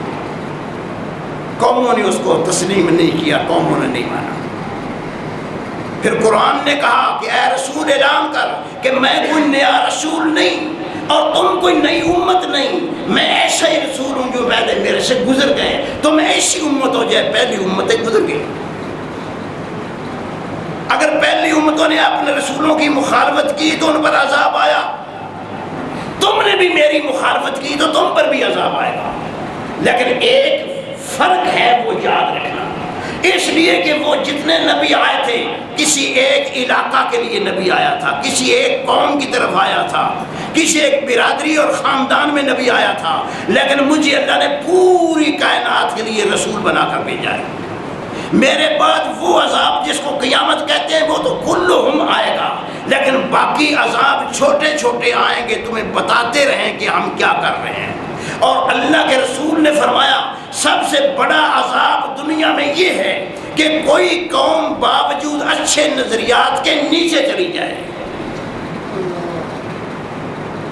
قوموں نے اس کو تسلیم نہیں کیا، قوموں نے نہیں مانا۔ پھر قرآن نے کہا کہ اے رسول اعلان کر کہ میں کوئی نیا رسول نہیں اور تم کوئی نئی امت نہیں، میں ایسا ہی رسول ہوں جو پہلے میرے سے گزر گئے، تم ایسی امت ہو جائے پہلی امتیں گزر گئی۔ اگر پہلی امتوں نے اپنے رسولوں کی مخالفت کی تو ان پر عذاب آیا، تم نے بھی میری مخالفت کی تو تم پر بھی عذاب آئے گا، لیکن ایک فرق ہے وہ یاد رکھنا، اس لیے کہ وہ جتنے نبی آئے تھے کسی ایک علاقہ کے لیے نبی آیا تھا، کسی ایک قوم کی طرف آیا تھا، کسی ایک برادری اور خاندان میں نبی آیا تھا، لیکن مجھے اللہ نے پوری کائنات کے لیے رسول بنا کر بھیجا ہے۔ میرے بعد وہ عذاب جس کو قیامت کہتے ہیں وہ تو کلہم آئے گا، لیکن باقی عذاب چھوٹے چھوٹے آئیں گے، تمہیں بتاتے رہیں کہ ہم کیا کر رہے ہیں۔ اور اللہ کے رسول نے فرمایا سب سے بڑا عذاب دنیا میں یہ ہے کہ کوئی قوم باوجود اچھے نظریات کے نیچے چلی جائے۔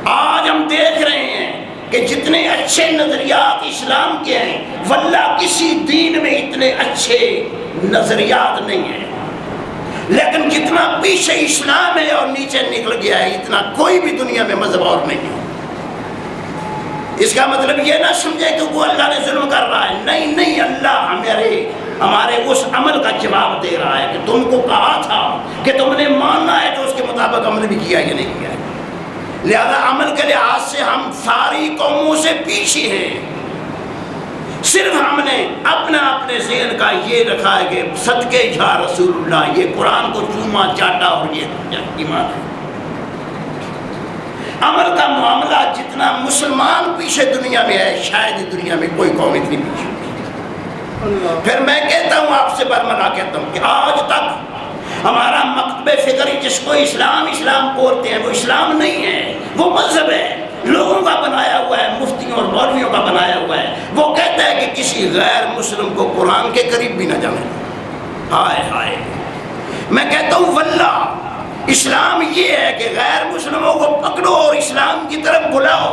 آج ہم دیکھ رہے ہیں کہ جتنے اچھے نظریات اسلام کے ہیں واللہ کسی دین میں اتنے اچھے نظریات نہیں ہیں، لیکن جتنا پیچھے اسلام ہے اور نیچے نکل گیا ہے اتنا کوئی بھی دنیا میں مذہب اور نہیں ہے۔ اس کا مطلب یہ نہ سمجھے کہ وہ اللہ نے ظلم کر رہا ہے، نہیں، اللہ ہمارے اس عمل کا جواب دے رہا ہے کہ تم کو کہا تھا کہ تم نے ماننا ہے تو اس کے مطابق عمل بھی کیا یا نہیں کیا ہے۔ لہذا عمل کے لحاظ سے ہم ساری قوموں سے پیچھے ہیں، صرف ہم نے اپنے ذہن کا یہ رکھا ہے کہ صدقے جا رسول اللہ، یہ قرآن کو چوما چاٹا اور یہ ایمان ہے۔ عمل کا معاملہ جتنا مسلمان پیچھے دنیا میں ہے شاید دنیا میں کوئی قوم اتنی پیچھے نہیں۔ پھر میں کہتا ہوں آپ سے برملا کہتا ہوں کہ آج تک ہمارا مکتب فکری جس کو اسلام بولتے ہیں وہ اسلام نہیں ہے، وہ مذہب ہے، لوگوں کا بنایا ہوا ہے، مفتیوں اور مولویوں کا بنایا ہوا ہے۔ وہ کہتا ہے کہ کسی غیر مسلم کو قرآن کے قریب بھی نہ جانے۔ ہائے میں کہتا ہوں واللہ اسلام یہ ہے کہ غیر مسلموں کو پکڑو اور اسلام کی طرف بلاؤ،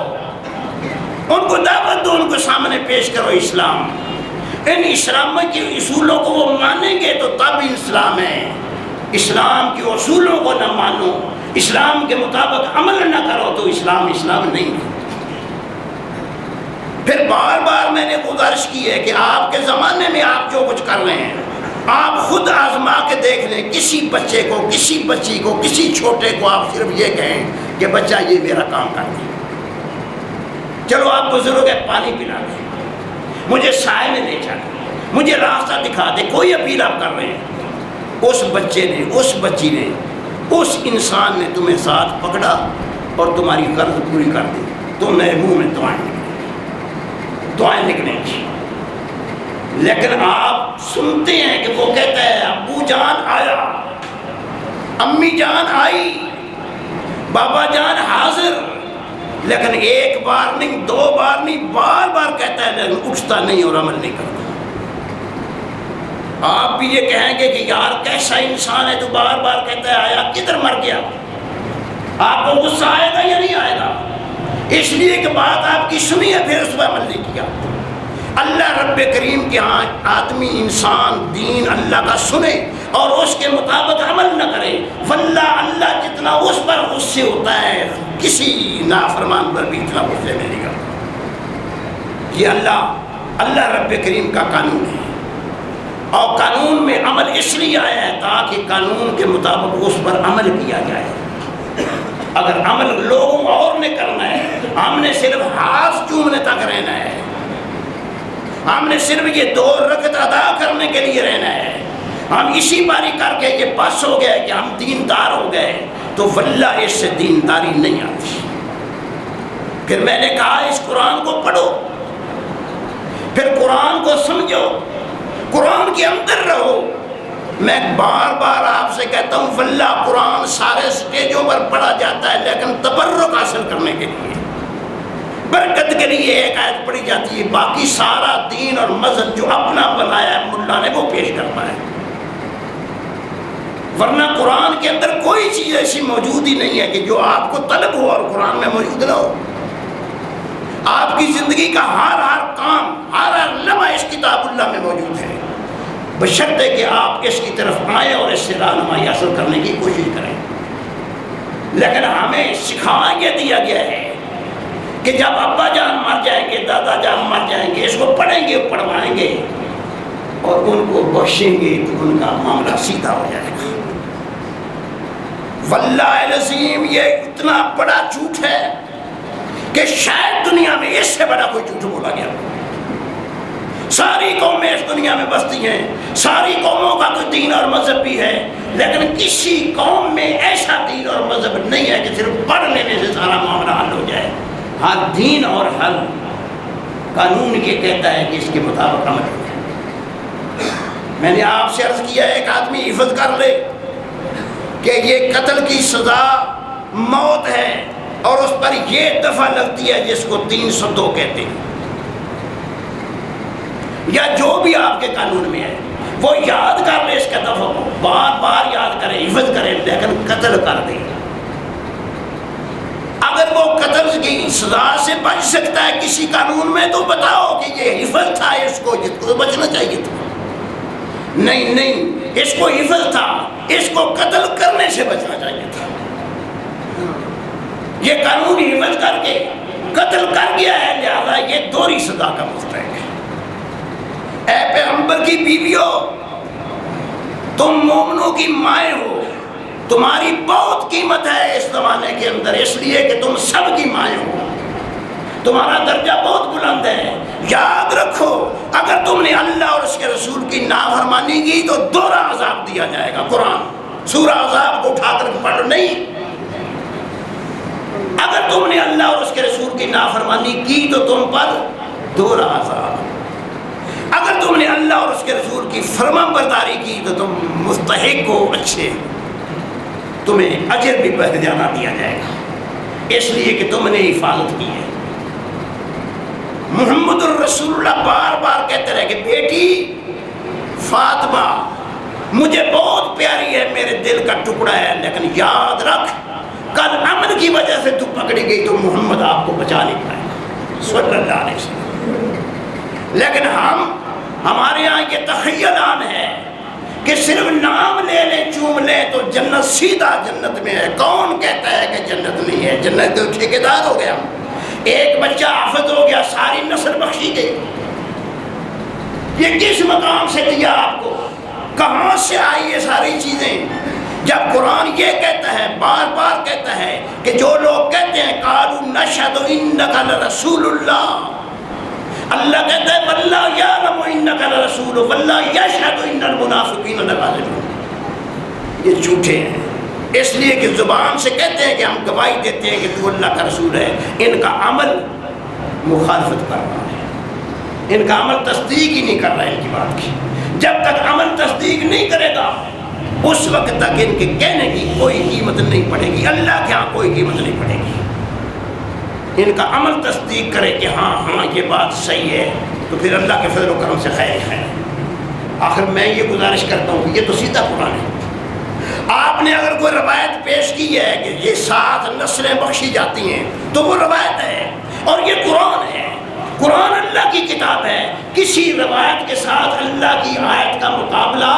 ان کو دعوت دو، ان کو سامنے پیش کرو اسلام۔ ان اسلام کے اصولوں کو وہ مانیں گے تو تب اسلام ہے، اسلام کے اصولوں کو نہ مانو، اسلام کے مطابق عمل نہ کرو تو اسلام نہیں ہے۔ پھر بار بار میں نے گزارش کی ہے کہ آپ کے زمانے میں آپ جو کچھ کر رہے ہیں آپ خود آزما کے دیکھ لیں، کسی بچے کو، کسی بچی کو، کسی چھوٹے کو آپ صرف یہ کہیں کہ بچہ یہ میرا کام کر دے، چلو آپ بزرگ ہے پانی پلا دیں، مجھے سائے میں لے چلیں، مجھے راستہ دکھا دے، کوئی اپیل آپ کر رہے ہیں، اس بچے نے، اس بچی نے، اس انسان نے تمہیں ساتھ پکڑا اور تمہاری قرض پوری کر دی، تو میرے منہ میں دعائیں نکلیں گی، لیکن آپ آپ سنتے ہیں کہ وہ کہتا ہے ابو جان آیا، امی جان آئی، بابا جان حاضر، لیکن ایک بار نہیں، دو بار نہیں، بار بار کہتا ہے لیکن اٹھتا نہیں اور عمل نہیں کرتا۔ آپ بھی یہ کہیں گے کہ یار کیسا انسان ہے تو بار بار کہتا ہے آیا، کدھر مر گیا؟ آپ کو غصہ آئے گا یا نہیں آئے گا؟ اس لیے کہ بات آپ کی سنی ہے پھر اس پر عمل نہیں کیا۔ اللہ رب کریم کے ہاں آدمی انسان دین اللہ کا سنے اور اس کے مطابق عمل نہ کرے، واللہ اللہ جتنا اس پر غصے ہوتا ہے کسی نافرمان پر بھی اتنا غصے میں نہیں کرتا۔ یہ اللہ رب کریم کا قانون ہے، اور قانون میں عمل اس لیے آیا ہے تاکہ قانون کے مطابق اس پر عمل کیا جائے۔ اگر عمل لوگوں اور نے کرنا ہے، ہم نے صرف ہاتھ چومنے تک رہنا ہے، ہم نے صرف یہ 2 رکعت ادا کرنے کے لیے رہنا ہے، ہم اسی باری کر کے یہ بس ہو گئے کہ ہم دیندار ہو گئے، تو واللہ اس سے دینداری نہیں آتی۔ پھر میں نے کہا اس قرآن کو پڑھو، پھر قرآن کو سمجھو، قرآن کے اندر رہو۔ میں بار بار آپ سے کہتا ہوں واللہ قرآن سارے سٹیجوں پر پڑھا جاتا ہے، لیکن تبرک حاصل کرنے کے لیے، برکت کے لیے ایک آیت پڑھی جاتی ہے، باقی سارا دین اور مذہب جو اپنا بنایا ہے ملا نے وہ پیش کرتا ہے۔ ورنہ قرآن کے اندر کوئی چیز ایسی موجود ہی نہیں ہے کہ جو آپ کو طلب ہو اور قرآن میں موجود نہ ہو۔ آپ کی زندگی کا ہر کام، ہر لمحہ اس کتاب اللہ میں موجود ہے، بشرطے کہ آپ اس کی طرف آئیں اور اس سے رہنمائی حاصل کرنے کی کوشش کریں۔ لیکن ہمیں سکھا یہ دیا گیا ہے کہ جب ابا جان مر جائیں گے، دادا جان مر جائیں گے، اس کو پڑھیں گے، پڑھوائیں گے اور ان کو بخشیں گے تو ان کا معاملہ سیدھا ہو جائے گا۔ واللہ العظیم یہ اتنا بڑا جھوٹ ہے کہ شاید دنیا میں اس سے بڑا کوئی جھوٹ بولا گیا۔ ساری قومیں اس دنیا میں بستی ہیں، ساری قوموں کا کوئی دین اور مذہب بھی ہے، لیکن کسی قوم میں ایسا دین اور مذہب نہیں ہے کہ صرف پڑھ لینے سے سارا معاملہ حل ہو جائے۔ ہر دین اور ہر قانون یہ کہتا ہے کہ اس کے مطابق عمل ہو جائے۔ میں نے آپ سے عرض کیا ایک آدمی حفظ کر لے کہ یہ قتل کی سزا موت ہے اور اس پر یہ دفعہ لگتی ہے جس کو 302 کہتے ہیں، یا جو بھی آپ کے قانون میں ہے وہ یاد کر لے، اس کا دفعہ بار بار یاد کرے، حفظ کرے، لیکن قتل کر دے۔ اگر وہ قتل کی سزا سے بچ سکتا ہے کسی قانون میں تو بتاؤ کہ یہ حفظ تھا، اس کو بچنا چاہیے تھا۔ نہیں، اس کو حفظ تھا، اس کو قتل کرنے سے بچنا چاہیے تھا۔ یہ قانون حفظ کر کے قتل کر گیا ہے، لہذا یہ دوہری سزا کا مستحق ہے۔ اے پیغمبر کی بیویوں، تم مومنوں کی مائیں ہو، تمہاری بہت قیمت ہے اس زمانے کے اندر، اس لیے کہ تم سب کی مائیں ہو، تمہارا درجہ بہت بلند ہے۔ یاد رکھو اگر تم نے اللہ اور اس کے رسول کی نافرمانی کی تو دوہرا عذاب دیا جائے گا۔ قرآن سورہ عذاب کو اٹھا کر پڑھو، نہیں، اگر تم نے اللہ اور اس کے رسول کی نافرمانی کی تو تم پر دوہرا عذاب، اگر تم نے اللہ اور اس کے رسول کی فرمان برداری کی تو تم مستحق ہو، اچھے، تمہیں اجر بھی بہجانا دیا جائے گا، اس لیے کہ تم نے حفاظت کی ہے۔ محمد الرسول اللہ بار بار کہتے رہے کہ بیٹی فاطمہ مجھے بہت پیاری ہے، میرے دل کا ٹکڑا ہے، لیکن یاد رکھ کل عمل کی وجہ سے تو پکڑی گئی تو محمد آپ کو بچا نہیں پائے گا صلی اللہ علیہ وسلم۔ لیکن ہمارے یہاں یہ تخیلان ہے کہ صرف نام لے لیں، چوم لیں تو جنت سیدھا جنت میں ہے۔ کون کہتا ہے کہ جنت نہیں ہے؟ جنت تو ٹھیکیدار ہو گیا، ایک بچہ حافظ ہو گیا، ساری نسل بخشی گئی۔ یہ کس مقام سے دیا آپ کو؟ کہاں سے آئی یہ ساری چیزیں؟ جب قرآن یہ کہتا ہے، بار بار کہتا ہے کہ جو لوگ کہتے ہیں قالوا نشہد انک لرسول اللہ، اللہ کہتا ہے واللہ یعلم انک لرسول واللہ یشہد ان المنافقین لکاذبون، یہ جھوٹے ہیں، اس لیے کہ زبان سے کہتے ہیں کہ ہم گواہی دیتے ہیں کہ تو اللہ کا رسول ہے، ان کا عمل مخالفت کر رہا ہے، ان کا عمل تصدیق ہی نہیں کر رہا ہے ان کی بات کی۔ جب نہیں کرے گا اس وقت تک ان کے کہنے کی کوئی قیمت نہیں پڑے گی، اللہ کے ہاں کوئی قیمت نہیں پڑے گی۔ ان کا عمل تصدیق کرے کہ ہاں یہ بات صحیح ہے تو پھر اللہ کے فضل و کرم سے خیر ہے۔ آخر میں یہ گزارش کرتا ہوں کہ یہ تو سیدھا قرآن ہے۔ آپ نے اگر کوئی روایت پیش کی ہے کہ یہ 7 نسلیں بخشی جاتی ہیں تو وہ روایت ہے اور یہ قرآن ہے۔ قرآن اللہ کی کتاب ہے، کسی روایت کے ساتھ اللہ کی آیت کا مقابلہ،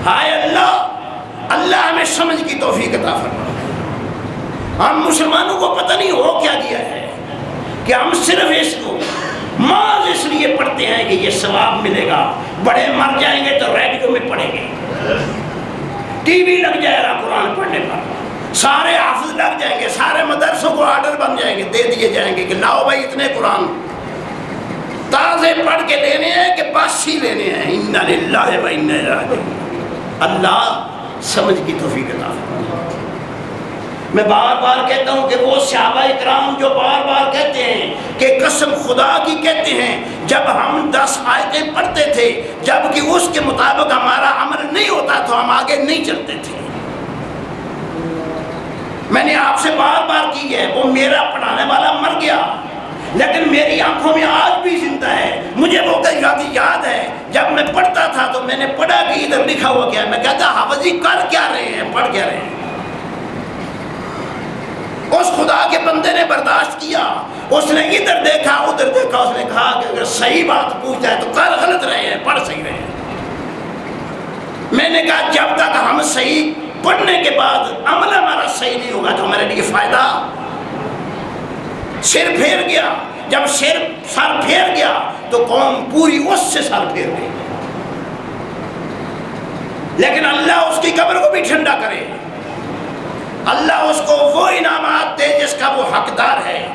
ہائے اللہ ہمیں سمجھ کی توفیق عطا فرما۔ ہم مسلمانوں کو پتہ نہیں ہو کیا دیا ہے کہ ہم صرف اس کو محض اس لیے پڑھتے ہیں کہ یہ ثواب ملے گا، بڑے مر جائیں گے تو ریڈیو میں پڑھیں گے، ٹی وی لگ جائے گا قرآن پڑھنے پر، سارے حافظ لگ جائیں گے، سارے مدرسوں کو آرڈر بن جائیں گے، دے دیے جائیں گے کہ لاؤ بھائی اتنے قرآن تازے پڑھ کے لینے ہیں کہ باسی لینے ہیں۔ انا للہ و انا الیہ راجعون۔ اللہ سمجھ کی توفیق عطا فرمائے۔ میں بار بار کہتا ہوں کہ وہ صحابہ اکرام جو بار بار کہتے ہیں کہ قسم خدا کی کہتے ہیں جب ہم 10 آیتیں پڑھتے تھے جب کہ اس کے مطابق ہمارا عمل نہیں ہوتا تو ہم آگے نہیں چلتے تھے۔ میں نے آپ سے بار بار کی ہے، وہ میرا پڑھانے والا مر گیا لیکن میری آنکھوں میں آج بھی زندہ ہے۔ مجھے وہ یاد ہے جب میں پڑھتا تھا تو میں نے پڑھا کہ ادھر لکھا ہوا کیا ہے، میں کہتا حافظ جی کر کیا رہے ہیں، پڑھ کیا رہے ہیں۔ اس خدا کے بندے نے برداشت کیا، اس نے ادھر دیکھا ادھر دیکھا، اس نے کہا کہ اگر صحیح بات پوچھتا ہے تو کر غلط رہے ہیں، پڑھ صحیح رہے ہیں۔ میں نے کہا جب تک ہم صحیح پڑھنے کے بعد عمل ہمارا صحیح نہیں ہوگا تو ہمارے لیے فائدہ۔ سر پھیر گیا، جب سر پھیر گیا تو قوم پوری اس سے سر پھیر گئی، لیکن اللہ اس کی قبر کو بھی ٹھنڈا کرے، اللہ اس کو وہ انعامات دے جس کا وہ حقدار ہے۔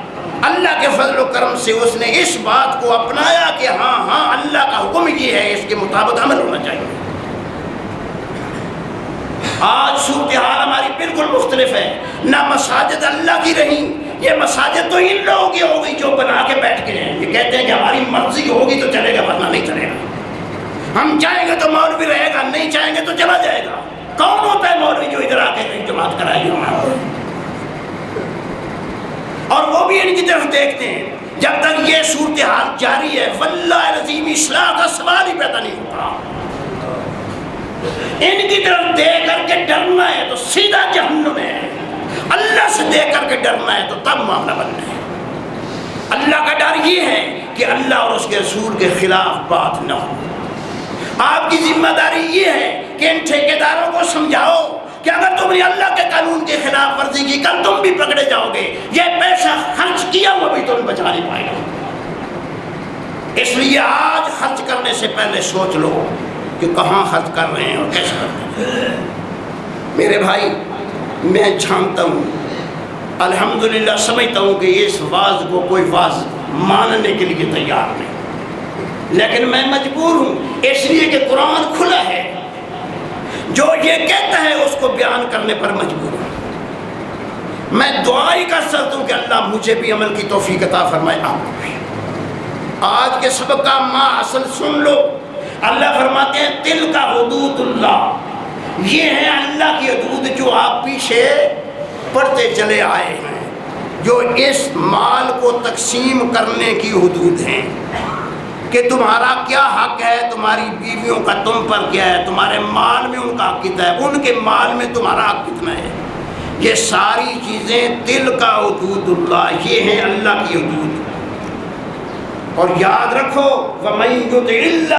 اللہ کے فضل و کرم سے اس نے اس بات کو اپنایا کہ ہاں اللہ کا حکم یہ ہے، اس کے مطابق عمل ہونا چاہیے۔ آج صورتحال ہماری بالکل مختلف ہے، نہ مساجد اللہ کی رہی، یہ مساجد تو ان لوگوں کی ہو گئی جو بنا کے بیٹھ گئے ہیں، یہ کہتے ہیں کہ ہماری مرضی ہوگی تو چلے گا ورنہ نہیں چلے گا، ہم چاہیں گے تو مولوی رہے گا، نہیں چاہیں گے تو چلا جائے گا۔ کون ہوتا ہے مولوی جو ادھر آ کے جماعت کرائے گی ہمارا؟ اور وہ بھی ان کی طرف دیکھتے ہیں۔ جب تک یہ صورتحال جاری ہے واللہ العظیم اصلاح کا سوال ہی پیدا نہیں ہوتا۔ ان کی طرف دیکھ کر کے ڈرنا ہے تو سیدھا جہنم ہے، اللہ سے دیکھ کر کے ڈرنا ہے تو تب معاملہ بننا ہے۔ اللہ کا ڈر یہ ہے کہ اللہ اور اس کے رسول کے خلاف بات نہ ہو۔ آپ کی ذمہ داری یہ ہے کہ ان ٹھیکیداروں کو سمجھاؤ کہ اگر تم نے اللہ کے قانون کے خلاف ورزی کی کل تم بھی پکڑے جاؤ گے، یہ پیسہ خرچ کیا ہوا بھی تم بچا نہیں پائے گا۔ اس لیے آج خرچ کرنے سے پہلے سوچ لو کہ کہاں خرچ کر رہے ہیں اور کیسے کر رہے ہیں۔ میرے بھائی میں جانتا ہوں، الحمدللہ سمجھتا ہوں کہ اس واز کو کوئی واز ماننے کے لیے تیار نہیں، لیکن میں مجبور ہوں اس لیے کہ قرآن کھلا ہے، جو یہ کہتا ہے اس کو بیان کرنے پر مجبور ہوں۔ میں دعا ہی کر سکتا ہوں کہ اللہ مجھے بھی عمل کی توفیق عطا فرمائے، آپ کو بھی۔ آج کے سبق کا ماں اصل سن لو۔ اللہ فرماتے ہیں تل کا حدود اللہ، یہ ہے اللہ کی حدود جو آپ پیچھے پڑھتے چلے آئے ہیں، جو اس مال کو تقسیم کرنے کی حدود ہیں کہ تمہارا کیا حق ہے، تمہاری بیویوں کا تم پر کیا ہے، تمہارے مال میں ان کا حق کتنا ہے، ان کے مال میں تمہارا حق کتنا ہے۔ یہ ساری چیزیں دل کا حدود اللہ، یہ ہیں اللہ کی حدود۔ اور یاد رکھو وَمَن يُطِعِ اللَّهَ